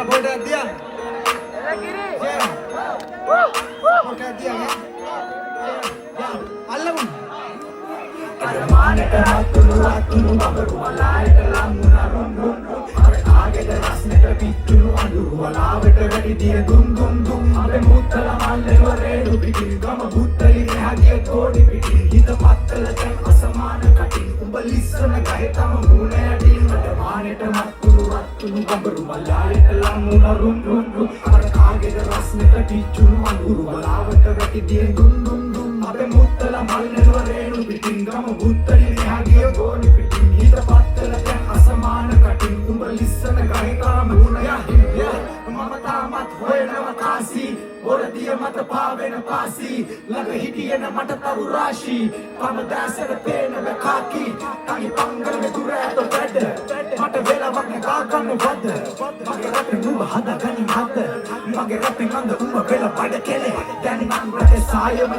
Support එකක් දියන්. Support එකක් දියන්. අල්ලමු. අරමානට හතුරු අතුරු බබරු වලායට ලම්මුණ රුම් රුම් රුම්. අර ආගෙද රස්නෙට පිටුණු අඳුරු වලාවට වැඩි දිය දුම් දුම් දුම්. අපේ මුත්තල මල්ලේ වරේඩු පිටින් ගම බුත්තලි නැහැදිය තෝඩි පිටින්. හිත පත්තල දැන් අසමාන කටින්. උඹ ලිස්සන ගහේ තම මූණ යටින්. අරමානට හතුරු අතුරු බබරු වලායට ලම්මුණ රුම් රුම් රුම්. අර ආගෙද රස්නෙට පිටුණු අඳුරු වලාවට වැඩි දිය දුම් දුම් දුම්. අපේ මුත්තල මල්ලේ වරේඩු පිටින් ගම බුත්තලි නැහැදිය තෝඩි පිටින්. හිත පත්තල දැන් අසමාන කටින්. උඹ ලිස්සන ගහේ තම මූණ යටින්. මම තාමත් හොයනව කාසි බොරදිය මත පාවෙන පාසි ළඟ හිටියන මට තරු රාශි තම දැසට පේනව කාකි තනි පංගලෙ දුර ඇත වැඩ මට වෙලාවක් නෑ ගන්න වද මගේ රටේ නුඹ හදාගනි මත මගේ රටේ නන්ද උඹ වෙලා බඩ කෙලේ දැන් නම් රටේ සායම